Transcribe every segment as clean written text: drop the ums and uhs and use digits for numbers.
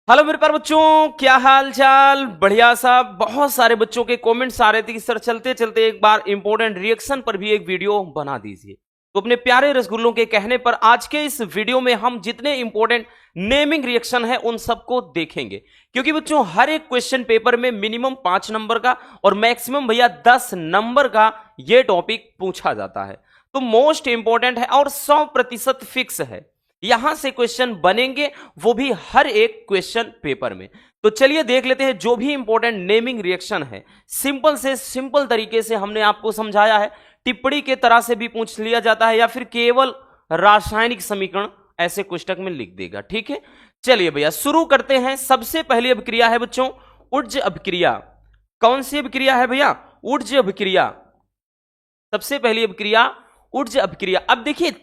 Hello मेरे प्यारे बच्चों, क्या हाल चाल। बढ़िया सा। बहुत सारे बच्चों के कमेंट्स आ रहे थे कि सर चलते चलते एक बार इंपॉर्टेंट रिएक्शन पर भी एक वीडियो बना दीजिए। तो अपने प्यारे रसगुल्लों के कहने पर आज के इस वीडियो में हम जितने इंपॉर्टेंट नेमिंग रिएक्शन है उन सबको देखेंगे, क्योंकि बच्चों हर एक क्वेश्चन पेपर में मिनिमम 5 नंबर का और मैक्सिमम भैया 10 नंबर का यह टॉपिक पूछा जाता है। तो मोस्ट इंपॉर्टेंट है और 100% फिक्स है, यहां से क्वेश्चन बनेंगे, वो भी हर एक क्वेश्चन पेपर में। तो चलिए देख लेते हैं जो भी इंपॉर्टेंट नेमिंग रिएक्शन है। सिंपल से सिंपल तरीके से हमने आपको समझाया है, टिप्पणी के तरह से भी पूछ लिया जाता है या फिर केवल रासायनिक समीकरण ऐसे पुस्तक में लिख देगा। ठीक है, चलिए भैया शुरू करते हैं। सबसे पहली अभिक्रिया है बच्चों ऊर्ज अभिक्रिया। कौन सी अभिक्रिया है भैया? ऊर्ज अभिक्रिया। सबसे पहली अभिक्रिया ऊर्ज अभिक्रिया। अब देखिए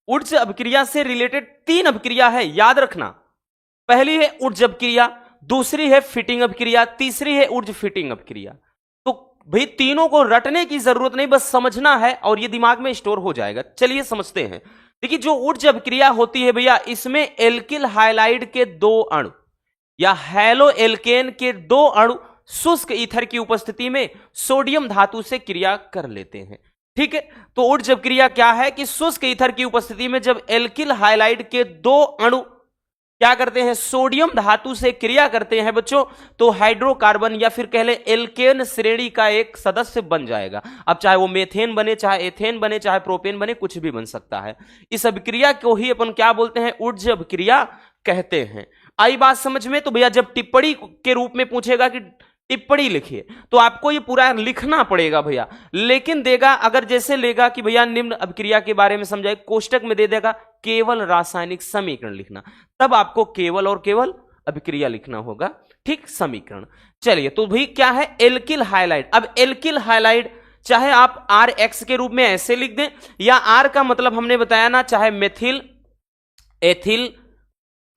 ऊर्ज अभिक्रिया से रिलेटेड 3 अभिक्रिया है, याद रखना। पहली है ऊर्ज अभिक्रिया, दूसरी है फिटिंग अभिक्रिया, तीसरी है ऊर्ज फिटिंग अभिक्रिया। तो भाई तीनों को रटने की जरूरत नहीं, बस समझना है और ये दिमाग में स्टोर हो जाएगा। चलिए समझते हैं। देखिए जो ऊर्ज अभिक्रिया होती है भैया, इसमें एल्किल हाइलाइड के 2 अणु या हैलो एल्केन के 2 अणु शुष्क ईथर की उपस्थिति में सोडियम धातु से क्रिया कर लेते हैं। ठीक है, तो ऊर्ज अभिक्रिया क्या है कि शुष्क ईथर की उपस्थिति में जब एल्किल हाइलाइड के 2 अणु क्या करते हैं, सोडियम धातु से क्रिया करते हैं बच्चों, तो हाइड्रोकार्बन या फिर कह लें एल्केन श्रेणी का एक सदस्य बन जाएगा। अब चाहे वो मेथेन बने, चाहे एथेन बने, चाहे प्रोपेन बने, कुछ भी बन सकता है। इस अभिक्रिया को ही अपन क्या बोलते हैं, ऊर्ज अभिक्रिया कहते हैं। आई बात समझ में? तो भैया जब टिप्पणी के रूप में पूछेगा कि टिप्पणी लिखिए, तो आपको ये पूरा लिखना पड़ेगा भैया। लेकिन देगा अगर जैसे लेगा कि भैया निम्न अभिक्रिया के बारे में समझाए, कोष्टक में दे देगा केवल रासायनिक समीकरण लिखना, तब आपको केवल और केवल अभिक्रिया लिखना होगा। ठीक, समीकरण। चलिए तो भाई क्या है, एल्किल हाइलाइड। अब एल्किल हाइलाइड चाहे आप आर एक्स के रूप में ऐसे लिख दें, या आर का मतलब हमने बताया ना, चाहे मेथिल एथिल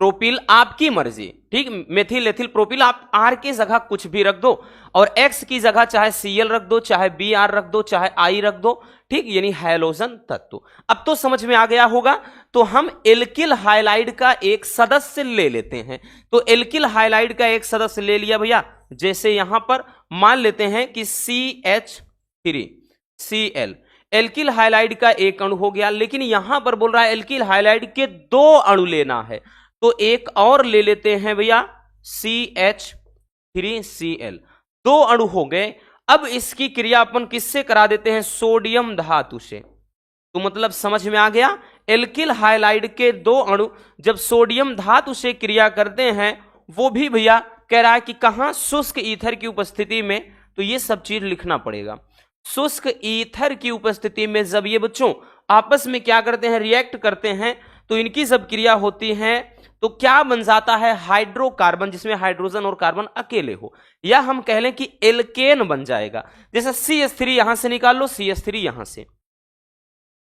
प्रोपिल, आपकी मर्जी। ठीक, मेथिल एथिल प्रोपिल, आप आर की जगह कुछ भी रख दो, और एक्स की जगह चाहे सीएल रख दो, चाहे बी आर रख दो, चाहे आई रख दो। ठीक, यानी हैलोजन तत्व। अब तो समझ में आ गया होगा। तो हम एल्किल हाइलाइड का एक सदस्य ले लेते हैं। तो एल्किल हाइलाइड का एक सदस्य ले लिया भैया, जैसे यहां पर मान लेते हैं कि CH3Cl एल्किल हाइलाइड का एक अणु हो गया। लेकिन यहां पर बोल रहा है एल्किल हाइलाइड के 2 अणु लेना है, तो एक और ले लेते हैं भैया CH3Cl। 2 अणु हो गए। अब इसकी क्रिया अपन किससे करा देते हैं, सोडियम धातु से। तो मतलब समझ में आ गया, एल्किल हाइलाइड के 2 अणु जब सोडियम धातु से क्रिया करते हैं, वो भी भैया कह रहा है कि कहां, शुष्क ईथर की उपस्थिति में। तो ये सब चीज लिखना पड़ेगा। शुष्क ईथर की उपस्थिति में जब ये बच्चों आपस में क्या करते हैं, रिएक्ट करते हैं, तो इनकी जब क्रिया होती है तो क्या बन जाता है, हाइड्रोकार्बन, जिसमें हाइड्रोजन और कार्बन अकेले हो, या हम कह लें कि एल्केन बन जाएगा। जैसे CH3 यहां से निकाल लो, CH3 यहां से,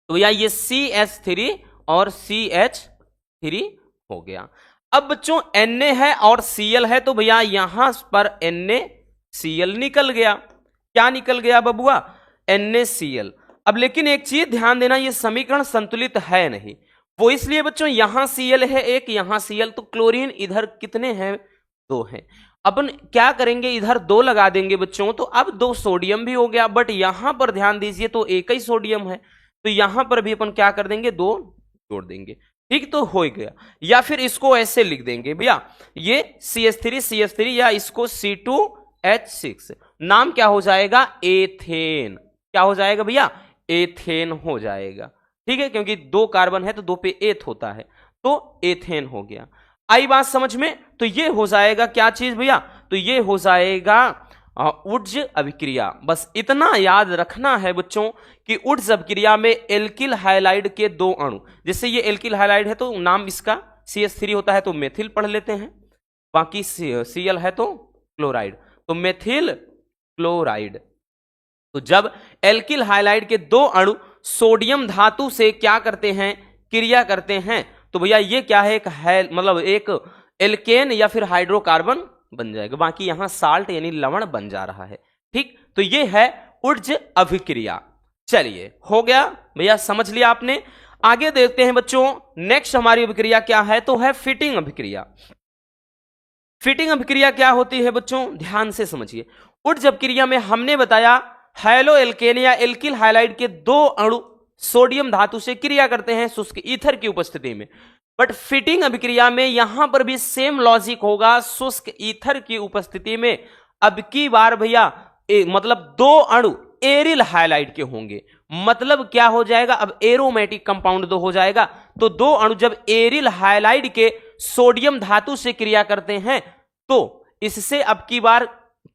तो या ये CH3 और CH3 हो गया। अब बच्चों Na है और Cl है, तो भैया यहां पर NaCl निकल गया। क्या निकल गया बबुआ, NaCl। अब लेकिन एक चीज ध्यान देना, ये समीकरण संतुलित है नहीं। वो इसलिए बच्चों यहां Cl है एक, यहां Cl, तो क्लोरीन इधर कितने हैं, 2 हैं। अपन क्या करेंगे, इधर 2 लगा देंगे बच्चों, तो अब 2 सोडियम भी हो गया। बट यहां पर ध्यान दीजिए तो एक ही सोडियम है, तो यहां पर भी अपन क्या कर देंगे, 2 जोड़ देंगे। ठीक, तो हो गया। या फिर इसको ऐसे लिख देंगे भैया, ये CH3 या इसको C2H6, नाम क्या हो जाएगा, एथेन। क्या हो जाएगा भैया, एथेन हो जाएगा। ठीक है, क्योंकि 2 कार्बन है तो 2 पे एथ होता है, तो एथेन हो गया। आई बात समझ में? तो ये हो जाएगा क्या चीज भैया, तो ये हो जाएगा ऊर्ज अभिक्रिया। बस इतना याद रखना है बच्चों कि ऊर्ज अभिक्रिया में एल्किल हाइलाइड के 2 अणु, जैसे ये एल्किल हाइलाइड है तो नाम इसका CH3 होता है, तो मेथिल पढ़ लेते हैं। बाकी Cl है तो क्लोराइड, तो मेथिल क्लोराइड। तो जब एल्किल हाइलाइड के 2 अणु सोडियम धातु से क्या करते हैं, क्रिया करते हैं, तो भैया ये क्या है, एक मतलब एक एल्केन या फिर हाइड्रोकार्बन बन जाएगा। बाकी यहां साल्ट यानी लवण बन जा रहा है। ठीक, तो ये है ऊर्ज अभिक्रिया। चलिए हो गया भैया, समझ लिया आपने। आगे देखते हैं बच्चों, नेक्स्ट हमारी अभिक्रिया क्या है, तो है फिटिंग अभिक्रिया। फिटिंग अभिक्रिया क्या होती है बच्चों, ध्यान से समझिए। उड्ज अभिक्रिया में हमने बताया हैलो एल्केन या एल्किल हाइलाइड के दो अणु सोडियम धातु से क्रिया करते हैं शुष्क ईथर की उपस्थिति में। बट फिटिंग अभिक्रिया में यहां पर भी सेम लॉजिक होगा, शुष्क ईथर की उपस्थिति में अब की बार भैया मतलब दो अणु एरिल हाइलाइड के होंगे। मतलब क्या हो जाएगा, अब एरोमेटिक कंपाउंड दो हो जाएगा। तो दो अणु जब एरिल हाइलाइड के सोडियम धातु से क्रिया करते हैं तो इससे अब की बार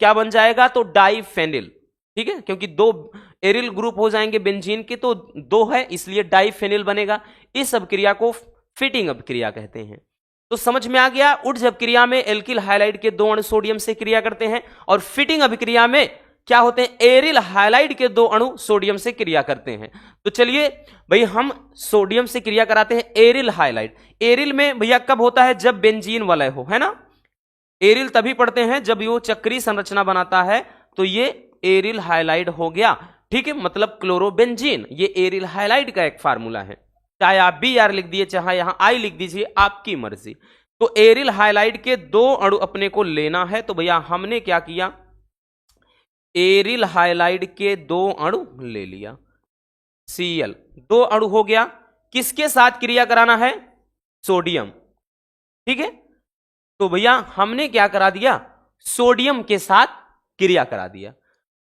क्या बन जाएगा, तो डाइफेनिल। ठीक है, क्योंकि दो एरिल ग्रुप हो जाएंगे बेंजीन के, तो दो है इसलिए डाइफेनिल बनेगा। इस अभिक्रिया को फिटिंग अभिक्रिया कहते हैं। तो समझ में आ गया, उड्ज अभिक्रिया में एल्किल हाइलाइड के दो अणु सोडियम से क्रिया करते हैं और फिटिंग अभिक्रिया में क्या होते हैं, एरिल हाइलाइड के दो अणु सोडियम से क्रिया करते हैं। तो चलिए भाई हम सोडियम से क्रिया कराते हैं एरिल हाइलाइड। एरिल में भैया कब होता है, जब बेंजीन वलय हो, है ना। एरिल तभी पढ़ते हैं जब वो चक्रीय संरचना बनाता है, तो ये एरिल हाइलाइड हो गया। ठीक है, मतलब क्लोरोबेंजीन, ये एरिल हाइलाइड का एक फार्मूला है। चाहे आप Br लिख दिए, चाहे यहां I लिख दीजिए, आपकी मर्जी। तो एरिल हाइलाइड के दो अणु अपने को लेना है। तो भैया हमने क्या किया, एरिल हाइलाइड के दो अणु ले लिया, Cl दो अणु हो गया। किसके साथ क्रिया कराना है, सोडियम। ठीक है, तो भैया हमने क्या करा दिया, सोडियम के साथ क्रिया करा दिया।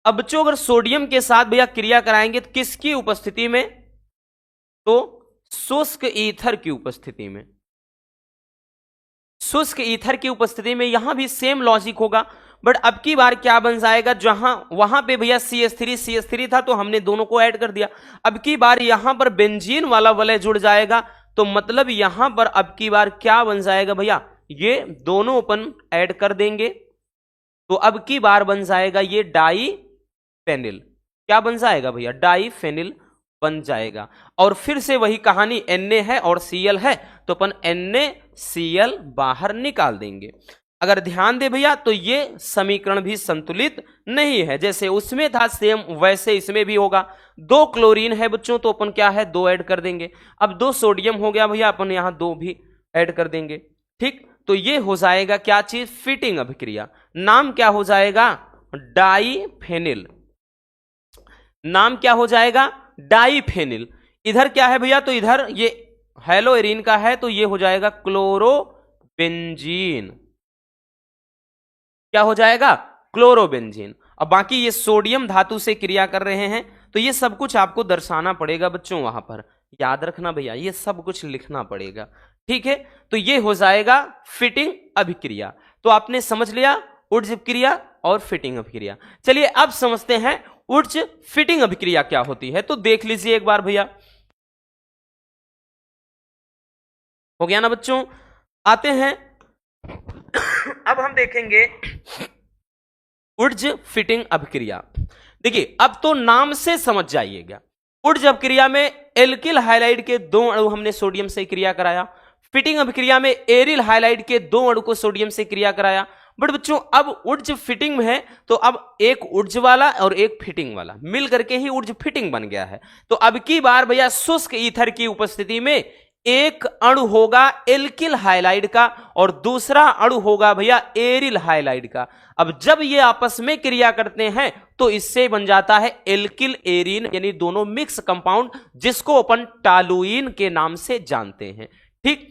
अब बच्चों अगर सोडियम के साथ भैया क्रिया कराएंगे तो किसकी उपस्थिति में, तो शुष्क ईथर की उपस्थिति में। शुष्क ईथर की उपस्थिति में यहां भी सेम लॉजिक होगा। बट अब की बार क्या बन जाएगा, जहां वहां पे भैया CH3 था तो हमने दोनों को ऐड कर दिया। अब की बार यहां पर बेंजीन वाला वलय जुड़ जाएगा, तो मतलब यहां पर अब की बार क्या बन जाएगा भैया, ये दोनों अपन ऐड कर देंगे। तो अब की बार बन जाएगा ये डाइफेनिल। क्या बन जाएगा भैया, डाइफेनिल बन जाएगा। और फिर से वही कहानी, Na है और Cl है, तो अपन NaCl बाहर निकाल देंगे। अगर ध्यान दे भैया तो ये समीकरण भी संतुलित नहीं है, जैसे उसमें था सेम वैसे इसमें भी होगा। दो क्लोरीन है बच्चों, तो अपन क्या है, दो ऐड कर देंगे। अब दो सोडियम हो गया भैया, अपन यहां दो भी ऐड कर देंगे। ठीक, तो ये हो जाएगा क्या चीज, फिटिंग अभिक्रिया। नाम क्या हो जाएगा, डाइफेनिल। नाम क्या हो जाएगा, डाइफेनिल। इधर क्या है भैया, तो इधर ये हेलो एरीन का है, तो ये हो जाएगा क्लोरोबेंजीन। क्या हो जाएगा, क्लोरोबेंजीन। अब बाकी ये सोडियम धातु से क्रिया कर रहे हैं, तो ये सब कुछ आपको दर्शाना पड़ेगा बच्चों, वहां पर याद रखना भैया, ये सब कुछ लिखना पड़ेगा। ठीक है, तो ये हो जाएगा फिटिंग अभिक्रिया। तो आपने समझ लिया उड्ज अभिक्रिया और फिटिंग अभिक्रिया। चलिए अब समझते हैं उड्ज फिटिंग अभिक्रिया क्या होती है। तो देख लीजिए एक बार भैया, हो गया ना बच्चों। आते हैं अब हम देखेंगे उड्ज फिटिंग अभिक्रिया। देखिए अब तो नाम से समझ जाइएगा, उड्ज अभिक्रिया में एल्किल हाइलाइड के दो अणु हमने सोडियम से क्रिया कराया, फिटिंग अभिक्रिया में एरिल हाइलाइड के दो अणु को सोडियम से क्रिया कराया। बट बच्चों अब उड्ज फिटिंग में है, तो अब एक उड्ज वाला और एक फिटिंग वाला मिल करके ही उड्ज फिटिंग बन गया है। तो अब की बार भैया शुष्क ईथर की उपस्थिति में एक अणु होगा एल्किल हाइलाइड का और दूसरा अणु होगा भैया एरिल हाइलाइड का। अब जब ये आपस में क्रिया करते हैं तो इससे बन जाता है एल्किल एरीन, यानी दोनों मिक्स कंपाउंड, जिसको अपन टालुइन के नाम से जानते हैं। ठीक,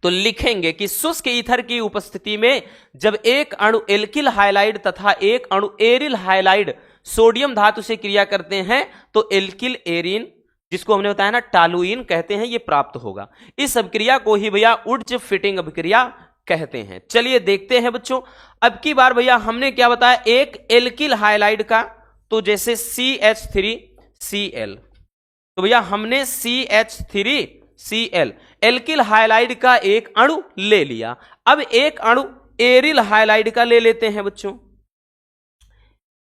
तो लिखेंगे कि शुष्क ईथर की उपस्थिति में जब एक अणु एल्किल हाइलाइड तथा एक अणु एरिल हाइलाइड सोडियम धातु से क्रिया करते हैं तो एल्किल एरीन, जिसको हमने बताया ना टालुइन कहते हैं, ये प्राप्त होगा। इस अभिक्रिया को ही भैया उड्ज फिटिंग अभिक्रिया कहते हैं। चलिए देखते हैं बच्चों, अब की बार भैया हमने क्या बताया, एक एल्किल हाइलाइड का, तो जैसे CH3Cl, तो भैया हमने CH3Cl एल्किल हाइलाइड का एक अणु ले लिया। अब एक अणु एरिल हाइलाइड का ले लेते हैं बच्चों,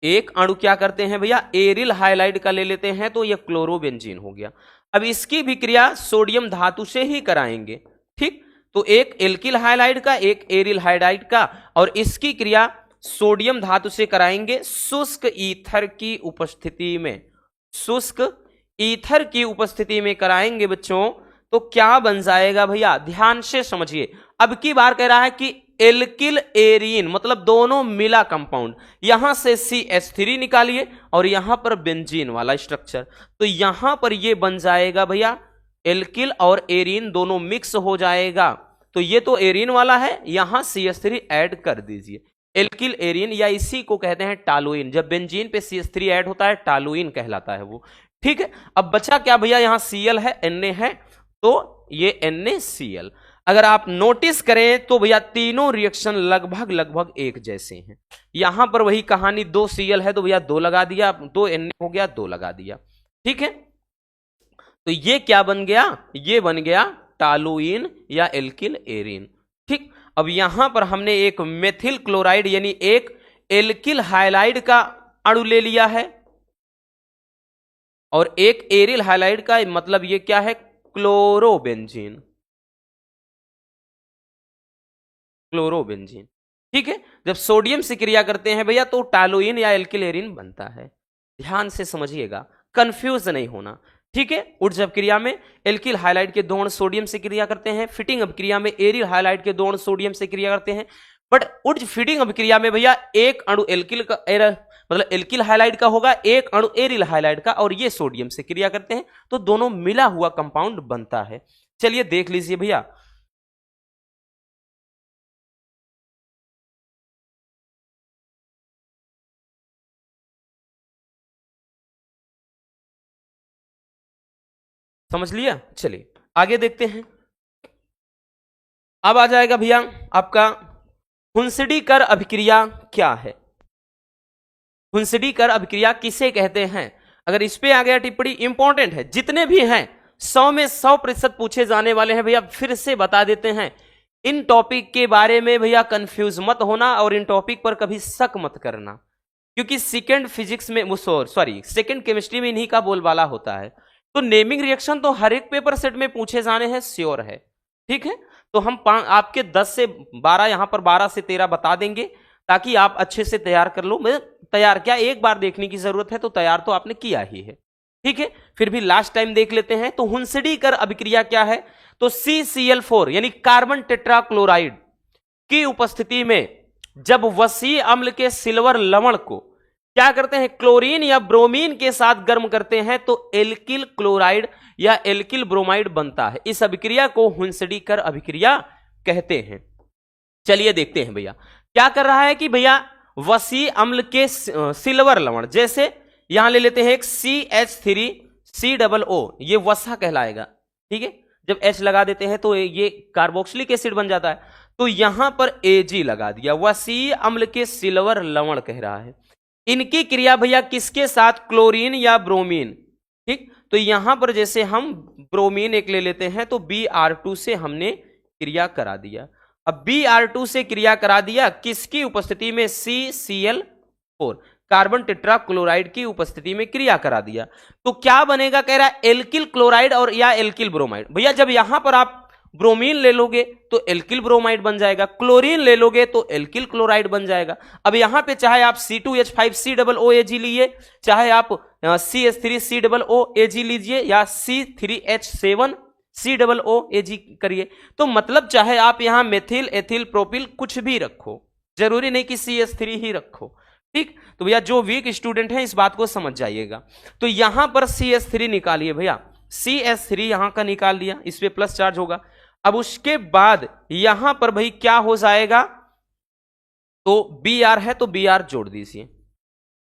एक अणु क्या करते हैं भैया, एरिल हाइलाइड का ले लेते हैं, तो यह क्लोरोबेंजीन हो गया। अब इसकी भी क्रिया सोडियम धातु से ही कराएंगे। ठीक, तो एक एल्किल हाइलाइड का एक एरिल हाइलाइड का, और इसकी क्रिया सोडियम धातु से कराएंगे शुष्क ईथर की उपस्थिति में। शुष्क ईथर की उपस्थिति में कराएंगे बच्चों, तो क्या बन जाएगा भैया, ध्यान से समझिए। अब की बार कह रहा है कि एल्किल एरीन, मतलब दोनों मिला कंपाउंड, यहां से CH3 निकालिए और यहां पर बेंजीन वाला स्ट्रक्चर, तो यहां पर ये बन जाएगा भैया एल्किल और एरीन दोनों मिक्स हो जाएगा। तो ये तो एरीन वाला है, यहां CH3 ऐड कर दीजिए, एल्किल एरीन, या इसी को कहते हैं टालुइन। जब बेंजीन पे CH3 ऐड होता है टालुइन कहलाता है वो। ठीक है, अब बचा क्या भैया, यहां Cl है, Na है, तो ये NaCl। अगर आप नोटिस करें तो भैया तीनों रिएक्शन लगभग लगभग एक जैसे हैं। यहां पर वही कहानी, 2 Cl है तो भैया 2 लगा दिया, 2 Na हो गया 2 लगा दिया। ठीक है, तो ये क्या बन गया, ये बन गया टालुइन या एल्किल एरीन। ठीक, अब यहां पर हमने एक मेथिल क्लोराइड यानी एक एल्किल हाइलाइड का अणु ले लिया है और एक एरिल हाइलाइड का, मतलब ये क्या है, क्लोरोबेंजीन, क्लोरोबेंजीन। ठीक है, जब सोडियम से क्रिया करते हैं भैया तो टालुइन या एल्किल एरीन बनता है। ध्यान से समझिएगा, कंफ्यूज नहीं होना। ठीक है, ऊर्जा अपक्रिया में एल्किल हाइलाइड के दो अणु सोडियम से क्रिया करते हैं, फिटिंग अपक्रिया में एरिल हाइलाइड के दो अणु सोडियम से क्रिया करते हैं। बट ऊर्ज फिटिंग अपक्रिया में भैया एक अणु एल्किल का मतलब एल्किल हाइलाइड का होगा, एक अणु एरिल हाइलाइड का, और ये सोडियम से क्रिया करते हैं, तो दोनों मिला हुआ कंपाउंड बनता है। चलिए देख लीजिए भैया, समझ लिया। चलिए आगे देखते हैं। अब आ जाएगा भैया आपका हुंसडीकर अभिक्रिया क्या है। हुंसडीकर अभिक्रिया किसे कहते हैं, अगर इस पे आ गया टिप्पणी, इंपॉर्टेंट है, जितने भी हैं 100 में 100% पूछे जाने वाले हैं भैया। फिर से बता देते हैं, इन टॉपिक के बारे में भैया कंफ्यूज मत होना और इन टॉपिक पर कभी शक मत करना, क्योंकि सेकंड फिजिक्स में, सॉरी सेकंड केमिस्ट्री में इन्हीं का बोलबाला होता है। तो नेमिंग रिएक्शन तो हर एक पेपर सेट में पूछे जाने हैं, श्योर है। ठीक है, तो हम आपके 10 से 12, यहां पर 12 से 13 बता देंगे, ताकि आप अच्छे से तैयार कर लो। मैं तैयार क्या, एक बार देखने की जरूरत है, तो तैयार तो आपने किया ही है। ठीक है, फिर भी लास्ट टाइम देख लेते हैं। तो हुंसडीकर अभिक्रिया क्या है, तो CCl4 यानी कार्बन टेट्राक्लोराइड की उपस्थिति में जब वसीय अम्ल के सिल्वर लवण को क्या करते हैं, क्लोरीन या ब्रोमीन के साथ गर्म करते हैं, तो एल्किल क्लोराइड या एल्किल ब्रोमाइड बनता है। इस अभिक्रिया को हुंसडीकर अभिक्रिया कहते हैं। चलिए देखते हैं भैया क्या कर रहा है कि भैया वसीय अम्ल के सिल्वर लवण, जैसे यहां ले लेते हैं एक CH3COO, ये वसा कहलाएगा। ठीक है, जब H लगा देते हैं तो ये कार्बोक्सिलिक एसिड बन जाता है, तो यहां पर Ag लगा दिया, वसीय अम्ल के सिल्वर लवण कह रहा है। इनकी क्रिया भैया किसके साथ, क्लोरीन या ब्रोमीन। ठीक, तो यहां पर जैसे हम ब्रोमीन एक ले लेते हैं, तो Br2 से हमने क्रिया करा दिया। अब Br2 से क्रिया करा दिया किसकी उपस्थिति में, CCl4 कार्बन टेट्राक्लोराइड की उपस्थिति में क्रिया करा दिया, तो क्या बनेगा, कह रहा है एल्किल क्लोराइड और या एल्किल ब्रोमाइड। भैया जब यहां पर आप ब्रोमीन ले लोगे तो एल्किल ब्रोमाइड बन जाएगा, क्लोरीन ले लोगे तो एल्किल क्लोराइड बन जाएगा। अब यहां पे चाहे आप C2H5COOAg लिए, चाहे आप CH3COOAg लीजिए, या C3H7COOAg करिए, तो मतलब चाहे आप यहां मेथिल एथिल प्रोपिल कुछ भी रखो, जरूरी नहीं कि CH3 ही रखो। ठीक, तो भैया जो वीक स्टूडेंट है इस बात को समझ जाइएगा। तो यहां पर CH3 निकालिए भैया, CH3 यहां का निकाल दिया, इस पे प्लस चार्ज होगा। अब उसके बाद यहां पर भाई क्या हो जाएगा, तो Br है तो Br जोड़ दीजिए,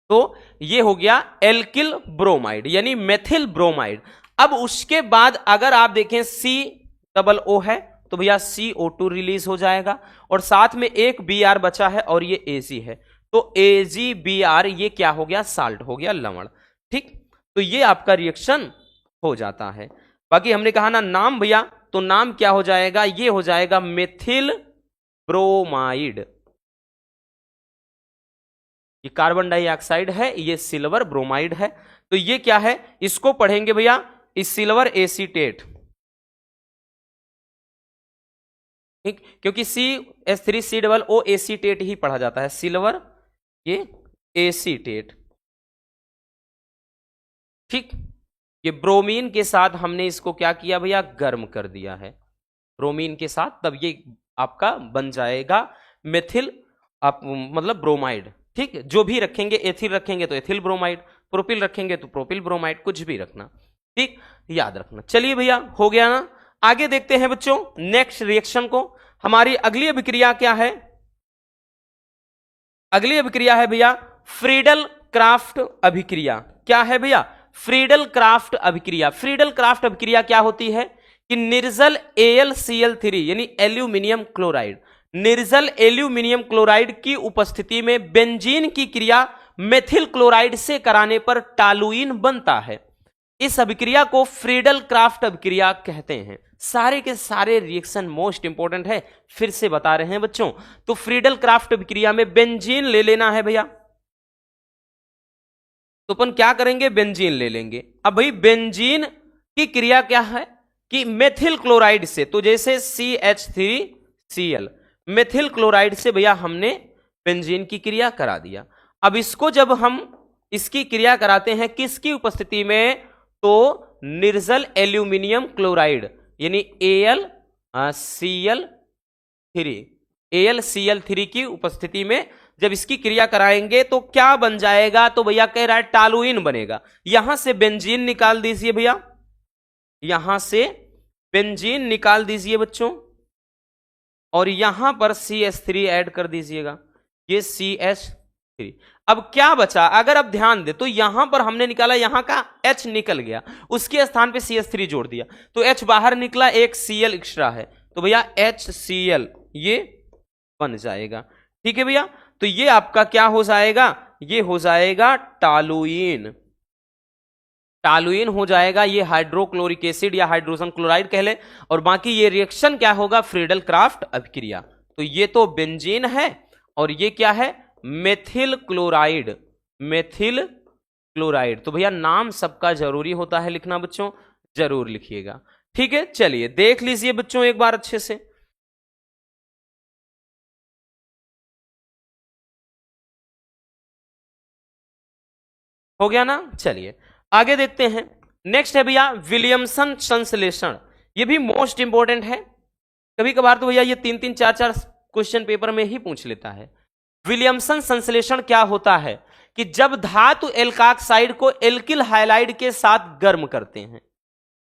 तो ये हो गया एल्किल ब्रोमाइड यानी मेथिल ब्रोमाइड। अब उसके बाद अगर आप देखें COO है तो भैया CO2 रिलीज हो जाएगा, और साथ में एक Br बचा है और ये Ag है, तो AgBr ये क्या हो गया, साल्ट हो गया, लवण। ठीक, तो ये आपका रिएक्शन हो जाता है। बाकी हमने कहा ना नाम भैया, तो नाम क्या हो जाएगा, ये हो जाएगा मेथिल ब्रोमाइड। ये कार्बन डाइऑक्साइड है, ये सिल्वर ब्रोमाइड है, तो ये क्या है, इसको पढ़ेंगे भैया इस सिल्वर एसीटेट। ठीक, क्योंकि CH3COO एसीटेट ही पढ़ा जाता है, सिल्वर ये एसीटेट। ठीक, ये ब्रोमीन के साथ हमने इसको क्या किया भैया, गर्म कर दिया है ब्रोमीन के साथ, तब ये आपका बन जाएगा मेथिल, आप मतलब ब्रोमाइड। ठीक है, जो भी रखेंगे, एथिल रखेंगे तो एथिल ब्रोमाइड, प्रोपिल रखेंगे तो प्रोपिल ब्रोमाइड, कुछ भी रखना। ठीक, याद रखना। चलिए भैया, हो गया ना। आगे देखते हैं बच्चों नेक्स्ट रिएक्शन को। हमारी अगली अभिक्रिया क्या है? अगली अभिक्रिया है भैया फ्रीडल क्राफ्ट अभिक्रिया। क्या है भैया? फ्रीडल क्राफ्ट अभिक्रिया। फ्रीडल क्राफ्ट अभिक्रिया क्या होती है कि निर्जल AlCl3 यानी एल्यूमिनियम क्लोराइड, निर्जल एल्यूमिनियम क्लोराइड की उपस्थिति में बेंजीन की क्रिया मेथिल क्लोराइड से कराने पर टालुइन बनता है। इस अभिक्रिया को फ्रीडल क्राफ्ट अभिक्रिया कहते हैं। सारे के सारे रिएक्शन मोस्ट इंपॉर्टेंट है, फिर से बता रहे हैं बच्चों। तो फ्रीडल क्राफ्ट अभिक्रिया में बेंजीन ले लेना है भैया, तो अपन क्या करेंगे? बेंजीन ले लेंगे। अब भाई बेंजीन की क्रिया क्या है कि मेथिल क्लोराइड से, तो जैसे CH3Cl मेथिल क्लोराइड से भैया हमने बेंजीन की क्रिया करा दिया। अब इसको जब हम इसकी क्रिया कराते हैं किसकी उपस्थिति में? तो निर्जल एल्यूमिनियम क्लोराइड यानी AlCl3 की उपस्थिति में जब इसकी क्रिया कराएंगे तो क्या बन जाएगा? तो भैया कह रहा है टालुइन बनेगा। यहां से बेंजीन निकाल दीजिए भैया, यहां से बेंजीन निकाल दीजिए बच्चों, और यहां पर CH3 ऐड कर दीजिएगा, ये CH3। अब क्या बचा? अगर आप ध्यान दे तो यहां पर हमने निकाला, यहां का H निकल गया, उसके स्थान पे CH3 जोड़ दिया, तो H बाहर निकला, एक Cl एक्स्ट्रा है, तो भैया HCl ये बन जाएगा। ठीक है भैया, तो ये आपका क्या हो जाएगा? ये हो जाएगा टालुइन। टालुइन हो जाएगा, ये हाइड्रोक्लोरिक एसिड या हाइड्रोजन क्लोराइड कह ले। और बाकी ये रिएक्शन क्या होगा? फ्रीडल क्राफ्ट अभिक्रिया। तो ये तो बेंजीन है और ये क्या है? Methyl chloride, methyl chloride. तो भैया नाम सबका जरूरी होता है लिखना बच्चों, जरूर लिखिएगा। ठीक है, चलिए देख लीजिए बच्चों एक बार अच्छे से। हो गया ना? चलिए आगे देखते हैं। नेक्स्ट है भैया विलियमसन संश्लेषण। ये भी मोस्ट इंपॉर्टेंट है, कभी कभार तो भैया ये 3-3 4-4 क्वेश्चन पेपर में ही पूछ लेता है। विलियमसन संश्लेषण क्या होता है कि जब धातु एल्काक्साइड को एल्किल हाइलाइड के साथ गर्म करते हैं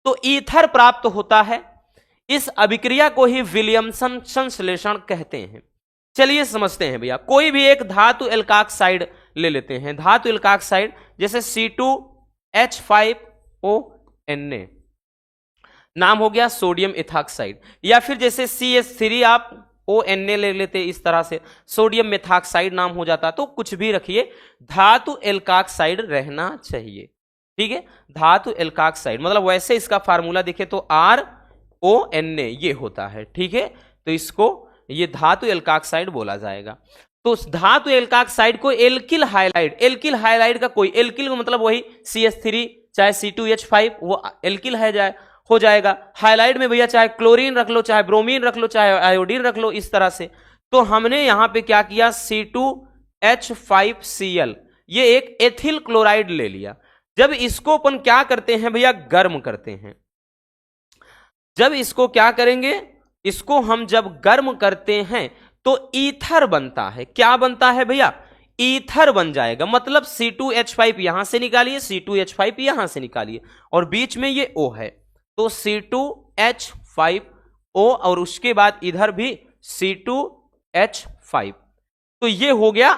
तो ईथर प्राप्त होता है। इस अभिक्रिया को ही विलियमसन संश्लेषण कहते हैं। चलिए समझते हैं भैया। कोई भी एक धातु एल्काक्साइड ले लेते हैं, धातु एल्काक्साइड जैसे C2H5ONa, नाम हो गया सोडियम एथॉक्साइड, या फिर जैसे CH3 आप ONa ले लेते, इस तरह से सोडियम मेथॉक्साइड नाम हो जाता। तो कुछ भी रखिए, धातु एल्काक्साइड रहना चाहिए। ठीक है, धातु एल्काक्साइड मतलब वैसे इसका फार्मूला देखें तो RONa ये होता है। ठीक है, तो इसको ये धातु एल्काक्साइड बोला जाएगा। तो धातु एल्काक्साइड को एल्किल हाइलाइड, एल्किल हाइलाइड का कोई, एल्किल का मतलब वही CH3 चाहे C2H5 वो एल्किल है हो जाएगा। हाइलाइड में भैया चाहे क्लोरीन रख लो, चाहे ब्रोमीन रख लो, चाहे आयोडीन रख लो, इस तरह से। तो हमने यहां पे क्या किया? C2H5Cl ये एक एथिल क्लोराइड ले लिया। जब इसको अपन क्या करते हैं भैया? गर्म करते हैं। जब इसको क्या करेंगे? इसको हम जब गर्म करते हैं तो ईथर बनता है। क्या बनता है भैया? ईथर बन जाएगा। मतलब C2H5 यहां से निकालिए, C2H5 यहां से निकालिए, और बीच में ये O है, तो C2H5O, और उसके बाद इधर भी C2H5। तो ये हो गया।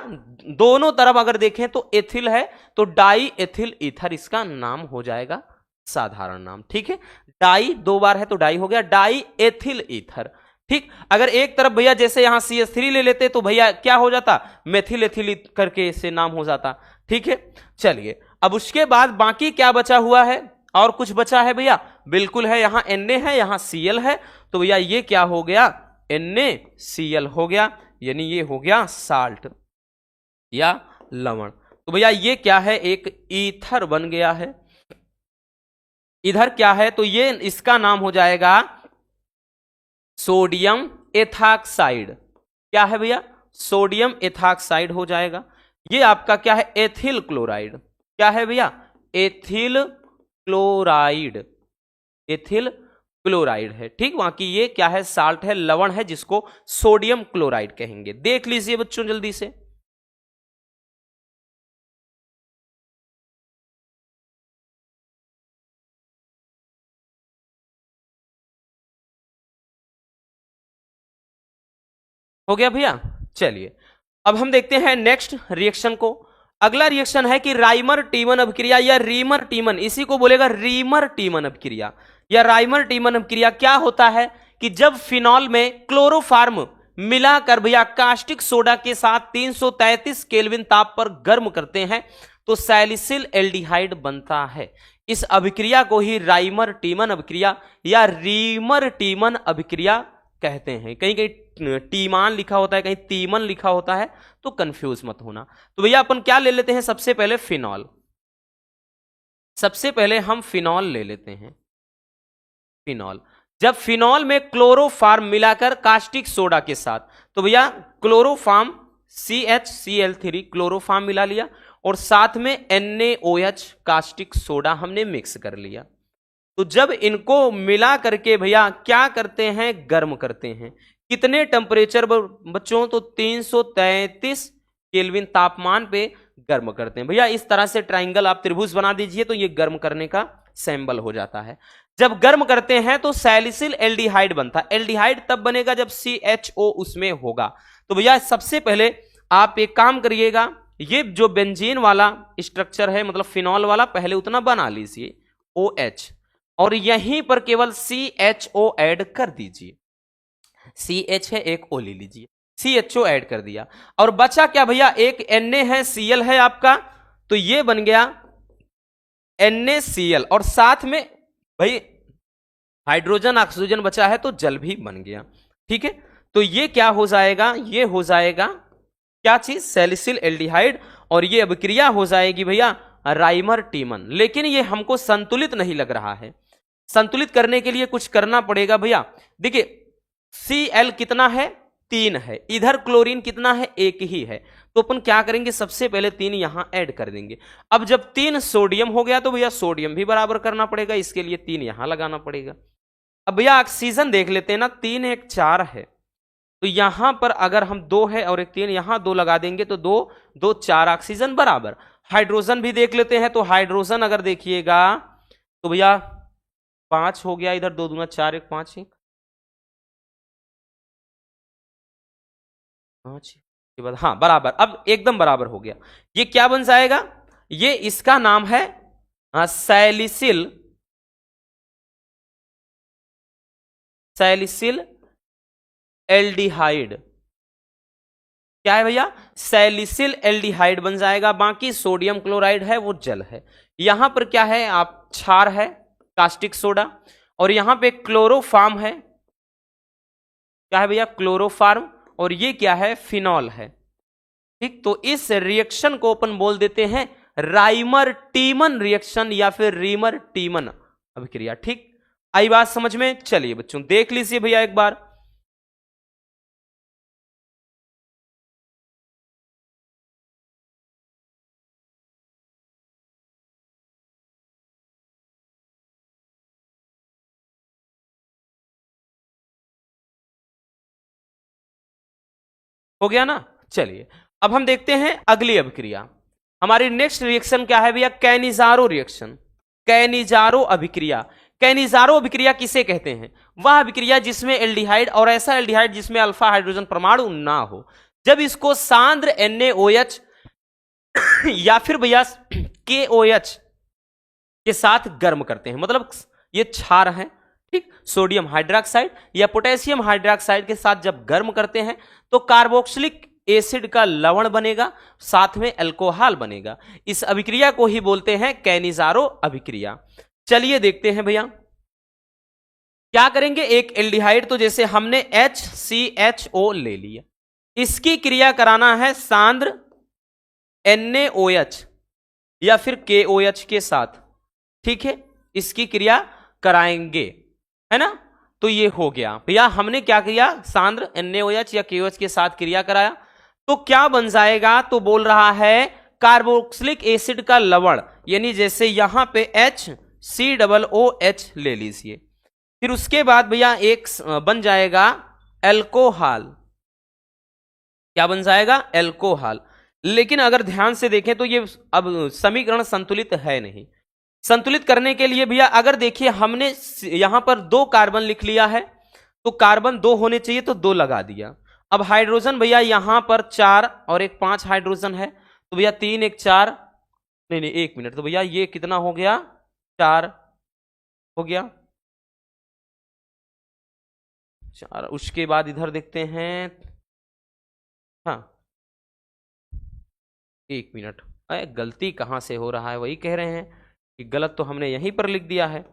दोनों तरफ अगर देखें तो एथिल है, तो डाई एथिल ईथर इसका नाम हो जाएगा, साधारण नाम। ठीक है, डाई 2 बार है तो डाई हो गया, डाई एथिल ईथर। ठीक, अगर एक तरफ भैया जैसे यहां CH3 ले लेते तो भैया क्या हो जाता? मेथिल एथिल करके इससे नाम हो जाता। ठीक है, चलिए अब उसके बाद बाकी क्या बचा हुआ है? और कुछ बचा है भैया? बिल्कुल है, यहां Na है, यहां Cl है, तो भैया ये क्या हो गया? NaCl हो गया, यानी ये हो गया साल्ट या लवण। तो भैया ये क्या है? एक ईथर बन गया है। इधर क्या है? तो ये इसका नाम हो जाएगा सोडियम एथॉक्साइड। क्या है भैया? सोडियम एथॉक्साइड हो जाएगा। ये आपका क्या है? Ethyl chloride. क्या है भैया? एथिल क्लोराइड, एथिल क्लोराइड है। ठीक, वहां की ये क्या है, साल्ट है, लवण है, जिसको सोडियम क्लोराइड कहेंगे। देख लीजिए बच्चों जल्दी से। हो गया भैया। चलिए अब हम देखते हैं नेक्स्ट रिएक्शन को। अगला रिएक्शन है कि राइमर टीमन अभिक्रिया या रीमर टीमन, इसी को बोलेगा रीमर टीमन अभिक्रिया या राइमर टीमन अभिक्रिया। क्या होता है कि जब फिनॉल में क्लोरोफार्म मिलाकर भैया कास्टिक सोडा के साथ 333 केल्विन ताप पर गर्म करते हैं तो सैलिसिल एल्डिहाइड बनता है। इस अभिक्रिया को ही राइमर टीमन अभिक्रिया या रीमर टीमन अभिक्रिया कहते हैं। कहीं कहीं टीमान लिखा होता है, कहीं तीमन लिखा होता है, तो कंफ्यूज मत होना। तो भैया अपन क्या ले लेते हैं, सबसे पहले फिनॉल। सबसे पहले हम फिनॉल ले लेते हैं। फिनॉल, जब फिनॉल में क्लोरोफार्म मिलाकर कास्टिक सोडा के साथ, तो भैया क्लोरोफार्म CHCl3 क्लोरोफार्म मिला लिया और साथ में NaOH कास्टिक सोडा हमने मिक्स कर लिया। तो जब इनको मिला करके भैया क्या करते हैं, गर्म करते हैं। कितने टेम्परेचर बच्चों, तो 333 केल्विन तापमान पे गर्म करते हैं। भैया इस तरह से ट्राइंगल आप त्रिभुज बना दीजिए तो ये गर्म करने का सिंबल हो जाता है। जब गर्म करते हैं तो सैलिसिल एल्डिहाइड बनता है। एल्डिहाइड तब बनेगा जब CHO उसमें होगा। तो भैया सबसे पहले आप एक काम करिएगा, ये जो बेंजीन वाला स्ट्रक्चर है, मतलब फिनॉल वाला, पहले उतना बना लीजिए OH, और यहीं पर केवल CHO ऐड कर दीजिए। CH है, एक O ले लीजिए, CHO ऐड कर दिया। और बचा क्या भैया, एक Na है, Cl है आपका, तो ये बन गया NaCl, और साथ में भाई हाइड्रोजन ऑक्सीजन बचा है तो जल भी बन गया। ठीक है, तो ये क्या हो जाएगा, ये हो जाएगा क्या चीज, सैलिसिल एल्डिहाइड, और ये अभिक्रिया हो जाएगी भैया राइमर टीमन। लेकिन ये हमको संतुलित नहीं लग रहा है। संतुलित करने के लिए कुछ करना पड़ेगा भैया। देखिए Cl कितना है, 3 है, इधर क्लोरीन कितना है, 1 ही है, तो अपन क्या करेंगे, सबसे पहले 3 यहां ऐड कर देंगे। अब जब 3 सोडियम हो गया तो भैया सोडियम भी बराबर करना पड़ेगा, इसके लिए 3 यहां लगाना पड़ेगा। अब भैया ऑक्सीजन देख लेते हैं ना, 3 1 4 है, तो यहां पर अगर हम 2 है और एक 3, यहां 2 लगा देंगे तो 2 2 4 ऑक्सीजन बराबर। हाइड्रोजन भी देख लेते हैं, तो हाइड्रोजन अगर देखिएगा तो भैया 5 हो गया, इधर 2 दूना 4 1 5 1 5 के बाद, हाँ बराबर, अब एकदम बराबर हो गया। ये क्या बन जाएगा, ये इसका नाम है सैलिसिल एल्डिहाइड। क्या है भैया, सैलिसिल एल्डिहाइड बन जाएगा। बाकी सोडियम क्लोराइड है वो जल है। यहां पर क्या है, आप क्षार है, कास्टिक सोडा, और यहां पे क्लोरोफार्म है, क्या है भैया, क्लोरोफार्म, और ये क्या है, फिनॉल है। ठीक, तो इस रिएक्शन को अपन बोल देते हैं राइमर टीमन रिएक्शन या फिर रीमर टीमन अभिक्रिया। ठीक, आई बात समझ में। चलिए बच्चों देख लीजिए भैया एक बार। हो गया ना। चलिए अब हम देखते हैं अगली अभिक्रिया। हमारी नेक्स्ट रिएक्शन क्या है भैया, कैनिजारो रिएक्शन, कैनिजारो अभिक्रिया। कैनिजारो अभिक्रिया किसे कहते हैं, वह अभिक्रिया जिसमें एल्डिहाइड और ऐसा एल्डिहाइड जिसमें अल्फा हाइड्रोजन परमाणु ना हो, जब इसको सांद्र NaOH या फिर भैया KOH के साथ गर्म करते हैं, मतलब ये क्षार है, ठीक, सोडियम हाइड्रोक्साइड या पोटेशियम हाइड्रोक्साइड के साथ जब गर्म करते हैं तो कार्बोक्सिलिक एसिड का लवण बनेगा, साथ में अल्कोहल बनेगा। इस अभिक्रिया को ही बोलते हैं कैनिजारो अभिक्रिया। चलिए देखते हैं भैया क्या करेंगे। एक एल्डिहाइड, तो जैसे हमने HCHO ले लिया, इसकी क्रिया कराना है सांद्र NaOH या फिर KOH के साथ। ठीक है, इसकी क्रिया कराएंगे, है ना। तो ये हो गया भैया, हमने क्या किया, सांद्र NaOH या KOH के साथ क्रिया कराया, तो क्या बन जाएगा, तो बोल रहा है कार्बोक्सिलिक एसिड का लवण, यानी जैसे यहां पे HCOOH ले लीजिए, फिर उसके बाद भैया एक बन जाएगा एल्कोहल। क्या बन जाएगा? एल्कोहल। लेकिन अगर ध्यान से देखें तो ये अब समीकरण संतुलित है नहीं। संतुलित करने के लिए भैया अगर देखिए हमने यहां पर 2 कार्बन लिख लिया है, तो कार्बन 2 होने चाहिए तो 2 लगा दिया। अब हाइड्रोजन भैया यहां पर 4 और एक 5 हाइड्रोजन है, तो भैया 3 1 4, नहीं नहीं 1 मिनट, तो भैया ये कितना हो गया? 4 हो गया। 4। उसके बाद इधर देखते हैं, हाँ 1 मिनट, अरे गलती कहां से हो रहा है? वही कह रहे हैं कि गलत तो हमने यहीं पर लिख दिया है,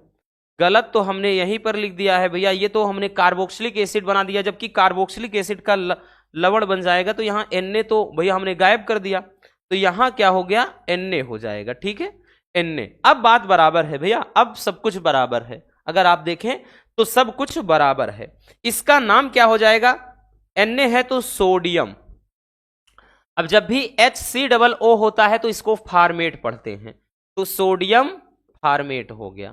गलत तो हमने यहीं पर लिख दिया है भैया। ये तो हमने कार्बोक्सिलिक एसिड बना दिया, जबकि कार्बोक्सिलिक एसिड का लवण बन जाएगा, तो यहाँ Na तो भैया हमने गायब कर दिया, तो यहाँ क्या हो गया? Na हो जाएगा। ठीक है, Na। अब बात बराबर है भैया, अब सब कुछ बराबर है। अगर आप देखें तो सब कुछ बराबर है। इसका नाम क्या हो जाएगा? Na है तो सोडियम। अब जब भी HCOO होता है तो इसको फार्मेट पढ़ते हैं, तो सोडियम फार्मेट हो गया।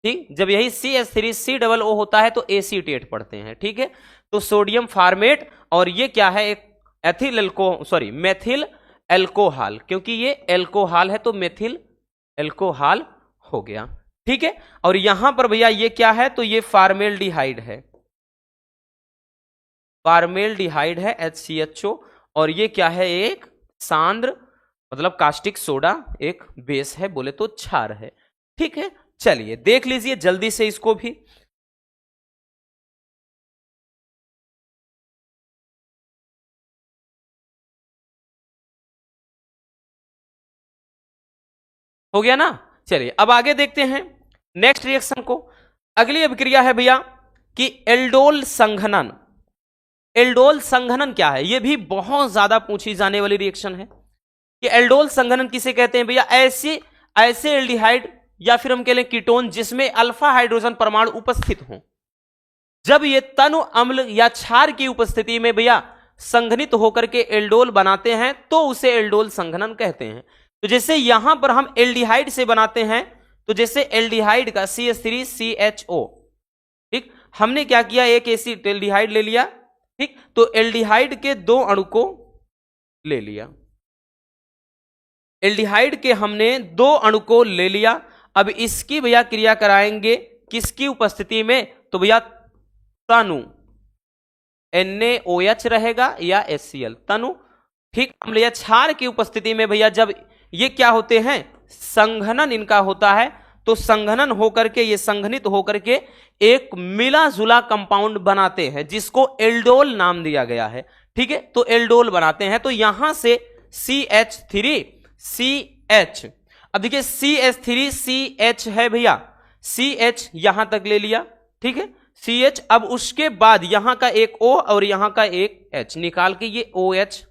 ठीक, जब यही CH3COO होता है तो एसीटेट पढ़ते हैं। ठीक है, तो सोडियम फार्मेट, और ये क्या है? एक मेथिल एल्कोहल, क्योंकि ये एल्कोहल है तो मेथिल एल्कोहल हो गया। ठीक है, और यहां पर भैया ये क्या है? तो ये फार्मेल्डिहाइड है, फार्मेल्डिहाइड है HCHO, और ये क्या है? एक सांद्र मतलब कास्टिक सोडा, एक बेस है, बोले तो क्षार है। ठीक है, चलिए देख लीजिए जल्दी से इसको भी। हो गया ना? चलिए अब आगे देखते हैं नेक्स्ट रिएक्शन को। अगली अभिक्रिया है भैया कि एल्डोल संघनन। एल्डोल संघनन क्या है? यह भी बहुत ज्यादा पूछी जाने वाली रिएक्शन है कि एल्डोल संघनन किसे कहते हैं भैया? ऐसे एल्डिहाइड या फिर हम कह लें कीटोन जिसमें अल्फा हाइड्रोजन परमाणु उपस्थित हो, जब ये तनु अम्ल या क्षार की उपस्थिति में भैया संघनित होकर के एल्डोल बनाते हैं तो उसे एल्डोल संघनन कहते हैं। तो जैसे यहां पर हम एल्डिहाइड से बनाते हैं, तो जैसे एल्डिहाइड का CH3CHO, ठीक, हमने क्या किया? एक एसिड एल्डिहाइड ले लिया, ठीक, तो एल्डिहाइड के 2 अणु को ले लिया, एल्डिहाइड के हमने 2 अणु को ले लिया। अब इसकी भैया क्रिया कराएंगे किसकी उपस्थिति में? तो भैया तनु, NaOH रहेगा या HCl, तनु। ठीक, अम्ल या क्षार की उपस्थिति में भैया जब ये क्या होते हैं? संघनन इनका होता है, तो संघनन होकर के ये संघनित होकर के एक मिला जुला कंपाउंड बनाते हैं जिसको एल्डोल नाम दिया गया है। ठीक है, तो एल्डोल बनाते हैं, तो यहां से CH3CH, अब देखिए CH3CH है भैया, CH यहां तक ले लिया, ठीक है, CH। अब उसके बाद यहां का एक O और यहां का एक H निकाल के ये OH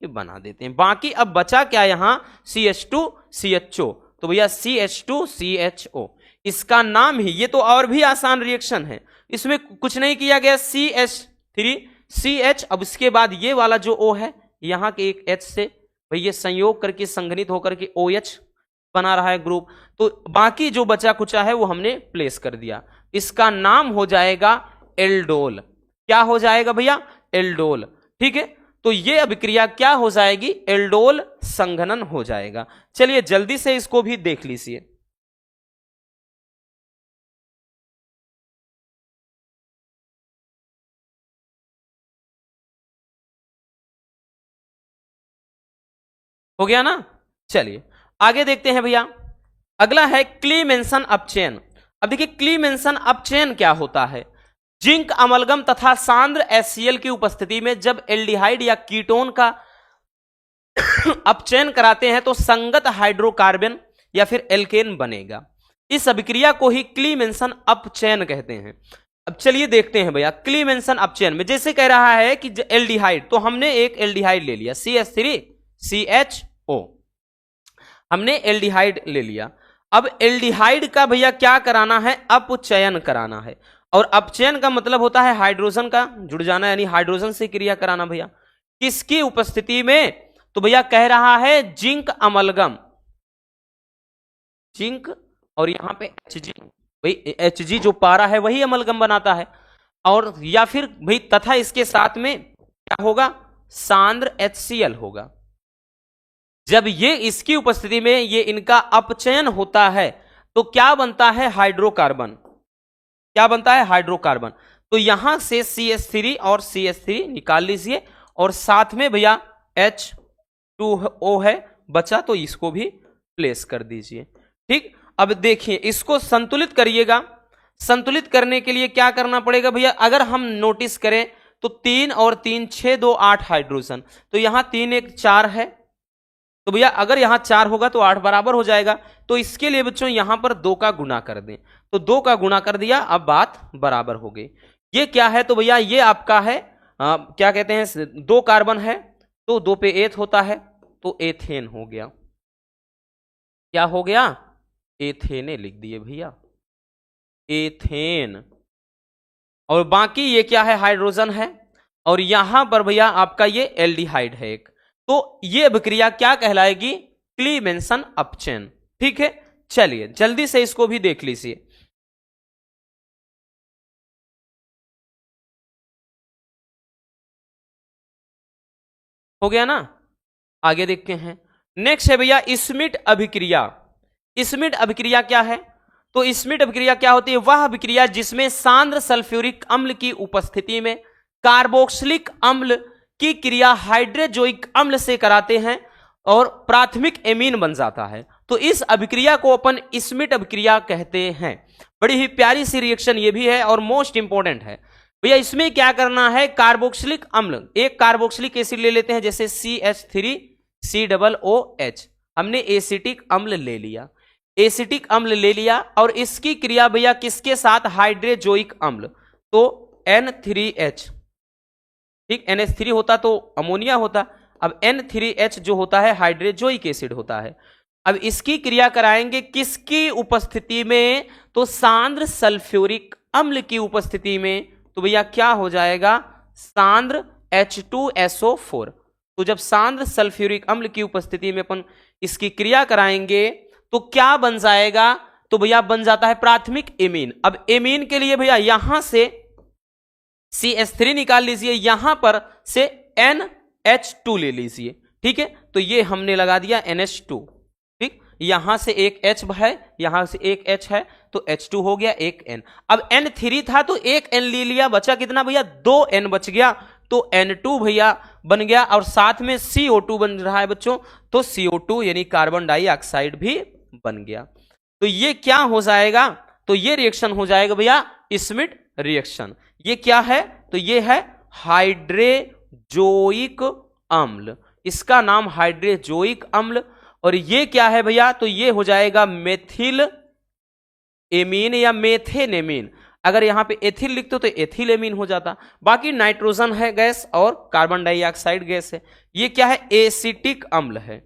बना देते हैं। बाकी अब बचा क्या? यहां CH2CHO, तो भैया CH2CHO इसका नाम ही। ये तो और भी आसान रिएक्शन है, इसमें कुछ नहीं किया गया, CH3CH। अब इसके बाद ये वाला जो O है यहां के एक H से भैया संयोग करके संघनित होकर के OH बना रहा है ग्रुप, तो बाकी जो बचा कुचा है वो हमने प्लेस कर दिया। इसका नाम हो जाएगा एल्डोल। क्या हो जाएगा भैया? एल्डोल। ठीक है, तो ये अभिक्रिया क्या हो जाएगी? एल्डोल संघनन हो जाएगा। चलिए जल्दी से इसको भी देख लीजिए। हो गया ना? चलिए आगे देखते हैं भैया। अगला है क्लीमेंसन अपचयन। अब देखिए क्लीमेंसन अपचयन क्या होता है? जिंक अमलगम तथा सांद्र HCl की उपस्थिति में जब एल्डिहाइड या कीटोन का अपचयन कराते हैं तो संगत हाइड्रोकार्बन या फिर एल्केन बनेगा। इस अभिक्रिया को ही क्लीमेंसन अपचयन कहते हैं। अब चलिए देखते हैं भैया क्लीमेंसन अपचयन में, जैसे कह रहा है कि एल्डिहाइड, तो हमने एक एल्डिहाइड ले लिया CH3CHO, हमने एल्डिहाइड ले लिया। अब एल्डिहाइड का भैया क्या कराना है? अपचयन कराना है, और अपचयन का मतलब होता है हाइड्रोजन का जुड़ जाना, यानी हाइड्रोजन से क्रिया कराना भैया। किसकी उपस्थिति में? तो भैया कह रहा है जिंक अमलगम, जिंक और यहां पे HG, भाई Hg जो पारा है वही अमलगम बनाता है, और या फिर भाई तथा इसके साथ में क्या होगा, सांद्र HCl होगा। जब ये इसकी उपस्थिति में ये इनका अपचयन होता है तो क्या बनता है, हाइड्रोकार्बन। क्या बनता है, हाइड्रोकार्बन। तो यहां से CH3 और CH3 निकाल लीजिए, और साथ में भैया H2O है बचा, तो इसको भी प्लेस कर दीजिए। ठीक, अब देखिए इसको संतुलित करिएगा। संतुलित करने के लिए क्या करना पड़ेगा भैया, अगर हम नोटिस करें तो 3 और 3 6 2 8 हाइड्रोजन, तो यहां 3 1 4 है, तो भैया अगर यहां 4 होगा तो 8 बराबर हो जाएगा। तो इसके लिए बच्चों यहां पर 2 का गुना कर दें, तो 2 का गुना कर दिया, अब बात बराबर हो गई। ये क्या है, तो भैया ये आपका है क्या कहते हैं, 2 कार्बन है तो 2 पे एथ होता है, तो एथेन हो गया। क्या हो गया, एथेने लिख दिए भैया, एथेन। और बाकी ये क्या है, हाइड्रोजन है, और यहां पर भैया आपका ये एल्डिहाइड है एक। तो ये अभिक्रिया क्या कहलाएगी, क्लीमेंसन अपचयन। ठीक है, चलिए जल्दी से इसको भी देख लीजिए। हो गया ना, आगे देखते हैं। नेक्स्ट है भैया स्मिट अभिक्रिया। स्मिट अभिक्रिया क्या है, तो स्मिट अभिक्रिया क्या होती है, वह अभिक्रिया जिसमें सांद्र सल्फ्यूरिक अम्ल की उपस्थिति में कार्बोक्सिलिक अम्ल की क्रिया हाइड्रोजोइक अम्ल से कराते हैं और प्राथमिक एमीन बन जाता है। तो इस अभिक्रिया को अपन स्मिट अभिक्रिया कहते हैं। बड़ी ही प्यारी सी रिएक्शन ये भी है और मोस्ट इंपॉर्टेंट है भैया। इसमें क्या करना है, कार्बोक्सिलिक अम्ल, एक कार्बोक्सिलिक एसिड ले लेते हैं जैसे CH3COOH, हमने एसिटिक अम्ल ले लिया, एसिटिक अम्ल ले लिया, और इसकी क्रिया भैया किसके साथ, हाइड्रोजोइक अम्ल, तो N3H। ठीक, NH3 होता तो अमोनिया होता, अब N3H जो होता है हाइड्रोजोइक एसिड होता है। अब इसकी क्रिया कराएंगे किसकी उपस्थिति में, तो सांद्र सल्फ्यूरिक अम्ल की उपस्थिति में, तो भैया क्या हो जाएगा, सांद्र H2SO4। तो जब सांद्र सल्फ्यूरिक अम्ल की उपस्थिति में अपन इसकी क्रिया कराएंगे तो क्या बन जाएगा, तो भैया बन जाता है प्राथमिक एमीन। अब एमीन के लिए भैया यहां से CH3 निकाल लीजिए, यहां पर से NH2 ले लीजिए। ठीक है, तो ये हमने लगा दिया NH2। ठीक, यहां से एक H है, यहां से एक H है, तो H2 हो गया, एक N। अब N3 था तो एक N ले लिया, बचा कितना भैया, 2 N बच गया, तो N2 भैया बन गया, और साथ में CO2 बन रहा है बच्चों, तो CO2 यानी कार्बन डाइऑक्साइड भी बन गया। तो ये क्या हो जाएगा, तो ये रिएक्शन हो जाएगा भैया स्मिट रिएक्शन। ये क्या है, तो ये है हाइड्रोजोइक अम्ल, इसका नाम हाइड्रोजोइक अम्ल। और ये क्या है भैया, तो ये हो जाएगा मेथिल एमीन या मेथेनेमीन। अगर यहां पे एथिल लिखते तो एथिल एमीन हो जाता। बाकी नाइट्रोजन है गैस और कार्बन डाइऑक्साइड गैस है। ये क्या है, एसिटिक अम्ल है,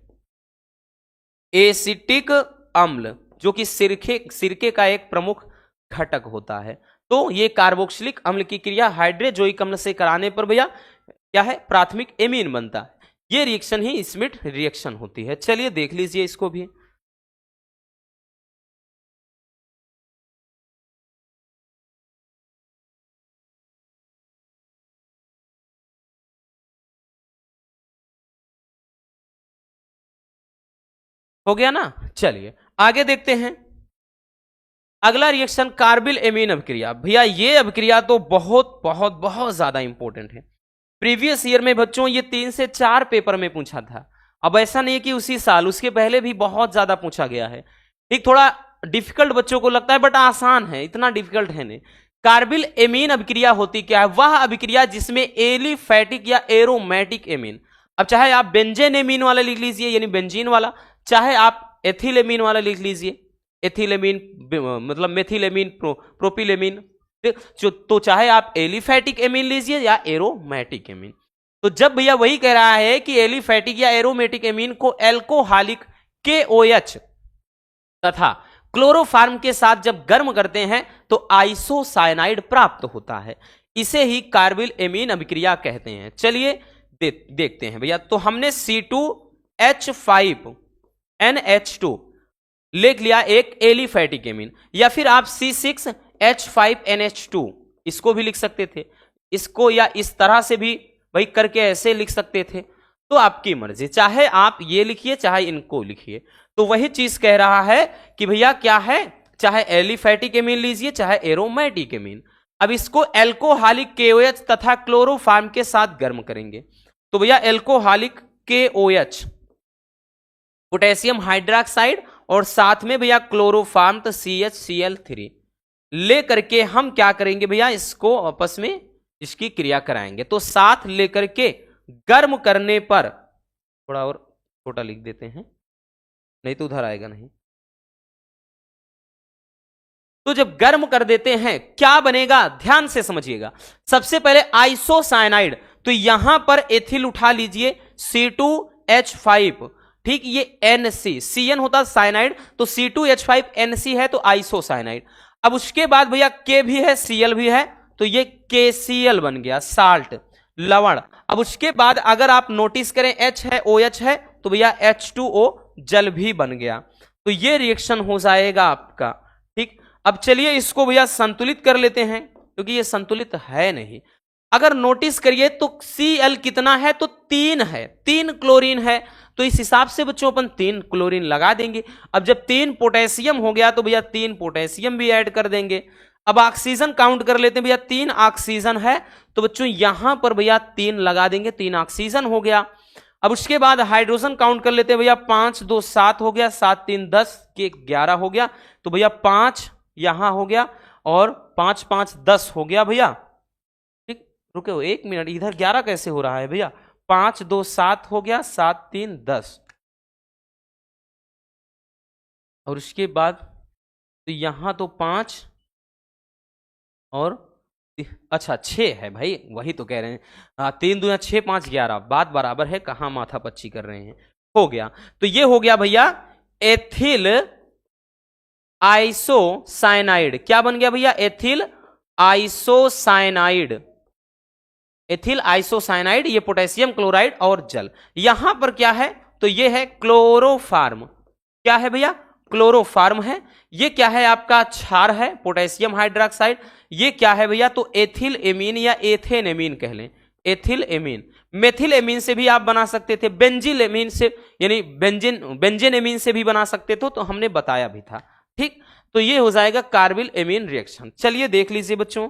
एसिटिक अम्ल जो कि सिरके का एक प्रमुख घटक होता है। तो ये कार्बोक्सिलिक अम्ल की क्रिया हाइड्रोजोइक अम्ल से कराने पर भैया क्या है, प्राथमिक एमीन बनता है। ये रिएक्शन ही स्मिट रिएक्शन होती है। चलिए देख लीजिए इसको भी। हो गया ना, चलिए आगे देखते हैं। अगला रिएक्शन कार्बिल एमीन अभिक्रिया। भैया ये अभिक्रिया तो बहुत बहुत बहुत ज्यादा इंपॉर्टेंट है। प्रीवियस ईयर में बच्चों ये 3 से 4 पेपर में पूछा था। अब ऐसा नहीं कि उसी साल, उसके पहले भी बहुत ज्यादा पूछा गया है। ठीक, थोड़ा डिफिकल्ट बच्चों को लगता है बट आसान है, इतना डिफिकल्ट है नहीं। कार्बिल एमीन अभिक्रिया होती क्या है, वह अभिक्रिया जिसमें एलिफैटिक या एरोमेटिक एमीन, अब चाहे आप बेंजेन एमीन वाला लिख लीजिए यानी बेंजीन वाला, चाहे आप एथिल एमीन वाला लिख लीजिए, एथिलेमीन मतलब मेथिलेमीन, प्रोपिलेमीन, तो चाहे आप एलिफैटिक एमीन लीजिए या एरोमेटिक एमीन। तो जब भैया वही कह रहा है कि एलिफैटिक या एरोमेटिक एमीन को एल्कोहलिक KOH तथा क्लोरोफार्म के साथ जब गर्म करते हैं तो आइसोसाइनाइड प्राप्त होता है। इसे ही कार्बिल एमीन अभिक्रिया कहते हैं। चलिए देखते हैं भैया। तो हमने C2H5NH2 लिख लिया एक एलिफैटिक एमीन, या फिर आप C6H5NH2 इसको भी लिख सकते थे, इसको या इस तरह से भी भाई करके ऐसे लिख सकते थे, तो आपकी मर्जी, चाहे आप ये लिखिए चाहे इनको लिखिए। तो वही चीज कह रहा है कि भैया क्या है, चाहे एलिफैटिक एमीन लीजिए चाहे एरोमेटिक एमीन। अब इसको एल्कोहलिक KOH तथा क्लोरोफार्म के साथ गर्म करेंगे। तो भैया एल्कोहलिक KOH पोटेशियम हाइड्रोक्साइड और साथ में भैया क्लोरोफार्म तो CHCl3 ले करके हम क्या करेंगे भैया, इसको आपस में इसकी क्रिया कराएंगे। तो साथ लेकर के गर्म करने पर, थोड़ा और छोटा लिख देते हैं नहीं तो उधर आएगा नहीं। तो जब गर्म कर देते हैं क्या बनेगा, ध्यान से समझिएगा। सबसे पहले आइसोसाइनाइड, तो यहां पर एथिल उठा लीजिए C2H5, ठीक, ये NC, CN होता साइनाइड, तो C2H5NC है तो आइसोसाइनाइड। अब उसके बाद भैया K भी है Cl भी है, तो ये KCl बन गया, साल्ट, लवण। अब उसके बाद अगर आप नोटिस करें H है OH है तो भैया H2O जल भी बन गया। तो ये रिएक्शन हो जाएगा आपका, ठीक। अब चलिए इसको भैया संतुलित कर लेते हैं, क्योंकि ये संतुलित है नहीं। अगर नोटिस करिए तो Cl कितना है, तो 3 है, 3 क्लोरीन है, तो इस हिसाब से बच्चों अपन 3 क्लोरीन लगा देंगे। अब जब 3 पोटेशियम हो गया तो भैया 3 पोटेशियम भी ऐड कर देंगे। अब ऑक्सीजन काउंट कर लेते हैं भैया, 3 ऑक्सीजन है तो बच्चों यहां पर भैया 3 लगा देंगे, 3 ऑक्सीजन हो गया। अब उसके बाद हाइड्रोजन काउंट कर लेते हैं भैया, 5 2 7 हो गया, 7 3 10 के 11 हो गया, तो भैया 5 यहां हो गया और 5 5 10 हो गया भैया, ठीक। रुको 1 मिनट, इधर 11 कैसे हो रहा है भैया, 5 2 7 हो गया, 7 3 10, और उसके बाद तो यहां तो 5 और अच्छा 6 है भाई, वही तो कह रहे हैं, 3 दूना 6 5 11, बात बराबर है, कहां माथा पच्ची कर रहे हैं, हो गया। तो ये हो गया भैया एथिल आइसोसाइनाइड, क्या बन गया भैया, एथिल आइसोसाइनाइड, एथिल आइसोसाइनाइड, ये पोटेशियम क्लोराइड और जल। यहां पर क्या है, तो ये है क्लोरोफार्म, क्या है भैया, क्लोरोफार्म है। ये क्या है आपका, क्षार है, पोटेशियम हाइड्रोक्साइड। ये क्या है भैया, तो एथिल एमीन या एथेन एमीन कह लें, एथिल एमीन। मेथिल एमीन से भी आप बना सकते थे, बेंजिल एमीन से यानी बेंजीन एमीन से भी बना सकते थे, तो हमने बताया भी था, ठीक। तो ये हो जाएगा कार्बिल एमीन रिएक्शन। चलिए देख लीजिए बच्चों,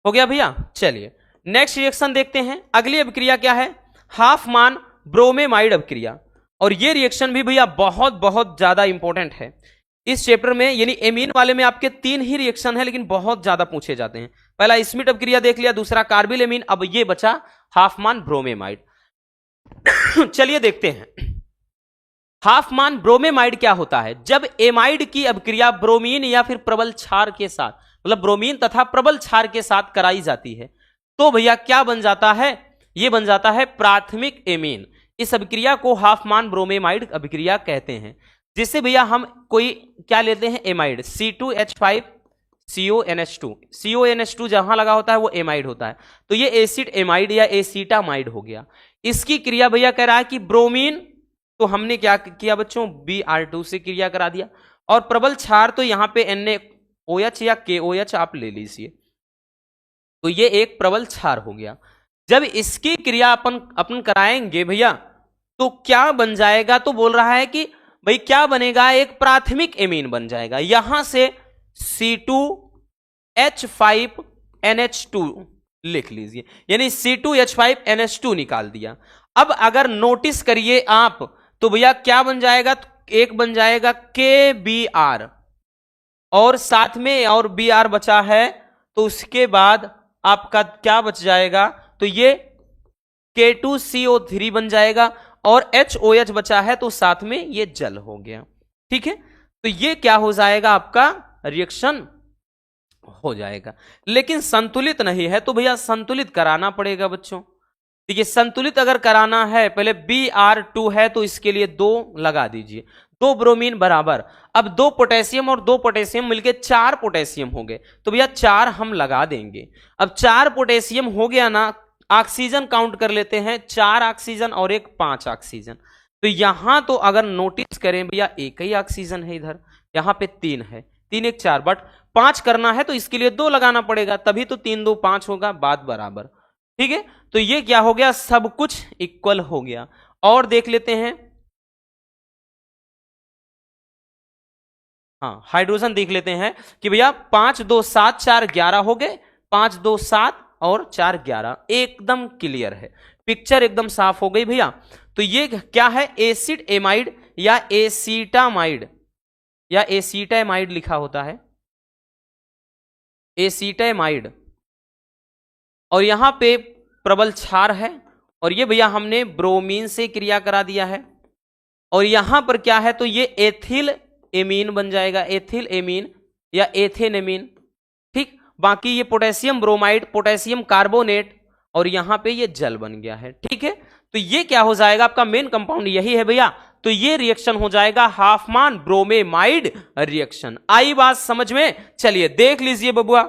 हो गया भैया। चलिए नेक्स्ट रिएक्शन देखते हैं। अगली अभिक्रिया क्या है, हाफमान ब्रोमेमाइड अभिक्रिया, और ये रिएक्शन भी भैया बहुत बहुत ज्यादा इंपॉर्टेंट है इस चैप्टर में, यानी एमीन वाले में आपके 3 ही रिएक्शन है लेकिन बहुत ज्यादा पूछे जाते हैं। पहला स्मिथ अभिक्रिया देख लिया, दूसरा कार्बिल एमीन, अब ये बचा हाफमान ब्रोमेमाइड। चलिए देखते हैं हाफमान ब्रोमेमाइड क्या होता है। जब एमाइड की अभिक्रिया ब्रोमीन या फिर प्रबल क्षार के साथ, मतलब ब्रोमीन तथा प्रबल क्षार के साथ कराई जाती है, तो भैया क्या बन जाता है, यह बन जाता है प्राथमिक एमीन। इस अभिक्रिया को हाफमान ब्रोमेमाइड अभिक्रिया कहते हैं। जिससे भैया हम कोई क्या लेते हैं, एमाइड, C2H5 CONH2, CONH2 जहां लगा होता है वो एमाइड होता है, तो ये एसिड एमाइड या एसीटामाइड हो गया। इसकी क्रिया भैया कह रहा है कि ब्रोमीन, तो हमने क्या किया बच्चों, Br2 से क्रिया करा दिया, और प्रबल क्षार तो यहां पे NaOH या KOH आप ले लीजिए, तो ये एक प्रबल क्षार हो गया। जब इसकी क्रिया अपन कराएंगे भैया तो क्या बन जाएगा, तो बोल रहा है कि भाई क्या बनेगा, एक प्राथमिक एमीन बन जाएगा। यहां से C2H5NH2 लिख लीजिए, यानी C2H5NH2 निकाल दिया। अब अगर नोटिस करिए आप तो भैया क्या बन जाएगा, एक बन जाएगा KBr, और साथ में और Br बचा है, तो उसके बाद आपका क्या बच जाएगा, तो ये K2CO3 बन जाएगा, और HOH बचा है तो साथ में ये जल हो गया, ठीक है। तो ये क्या हो जाएगा, आपका रिएक्शन हो जाएगा। लेकिन संतुलित नहीं है तो भैया संतुलित कराना पड़ेगा बच्चों। देखिए संतुलित अगर कराना है, पहले Br2 है तो इसके लिए 2 लगा दीजिए, 2 ब्रोमीन बराबर, अब 2 पोटेशियम और 2 पोटेशियम मिलके 4 पोटेशियम हो गए, तो भैया 4 हम लगा देंगे। अब 4 पोटेशियम हो गया ना, ऑक्सीजन काउंट कर लेते हैं, 4 ऑक्सीजन और एक 5 ऑक्सीजन। तो यहां तो अगर नोटिस करें भैया एक ही ऑक्सीजन है, इधर यहां पे 3 है, 3 1 4, बट 5 करना है तो इसके लिए 2 लगाना पड़ेगा, तभी तो 3 2 5 होगा, बात बराबर। ठीक है, तो ये क्या हो गया, सब कुछ इक्वल हो गया। और देख लेते हैं, हाँ हाइड्रोजन देख लेते हैं कि भैया 5 2 7 4 11 हो गए, 5 2 7 और 4 11, एकदम क्लियर है, पिक्चर एकदम साफ हो गई भैया। तो ये क्या है, एसिड एमाइड या एसीटामाइड या एसीटामाइड लिखा होता है, एसीटामाइड, और यहां पे प्रबल क्षार है, और ये भैया हमने ब्रोमीन से क्रिया करा दिया है, और यहां पर क्या है, तो ये एथिल एमीन बन जाएगा, एथिल एमीन या एथेनेमीन। ठीक, बाकी ये पोटेशियम ब्रोमाइड, पोटेशियम कार्बोनेट, और यहां पे ये जल बन गया है। ठीक है, तो ये क्या हो जाएगा, आपका मेन कंपाउंड यही है भैया, तो ये रिएक्शन हो जाएगा हाफमान ब्रोमेमाइड रिएक्शन। आई बात समझ में? चलिए देख लीजिए बबुआ,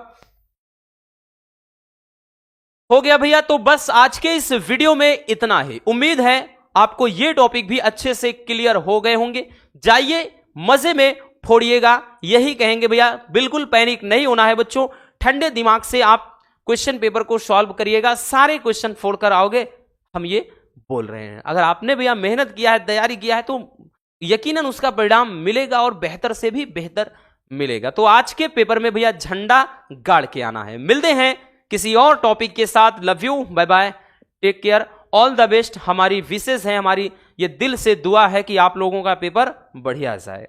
हो गया भैया। तो बस आज के इस वीडियो में इतना ही, उम्मीद है आपको ये टॉपिक भी अच्छे से क्लियर हो गए होंगे। जाइए मजे में फोड़िएगा, यही कहेंगे भैया, बिल्कुल पैनिक नहीं होना है बच्चों, ठंडे दिमाग से आप क्वेश्चन पेपर को सॉल्व करिएगा, सारे क्वेश्चन फोड़कर आओगे, हम ये बोल रहे हैं। अगर आपने भैया मेहनत किया है, तैयारी किया है, तो यकीनन उसका परिणाम मिलेगा और बेहतर से भी बेहतर मिलेगा। तो आज के पेपर में भैया झंडा गाड़ के आना है। मिलते हैं किसी और टॉपिक के साथ। Love you, bye bye, take care, all the best. हमारी विशेष है, हमारी ये दिल से दुआ है कि आप लोगों का पेपर बढ़िया जाए।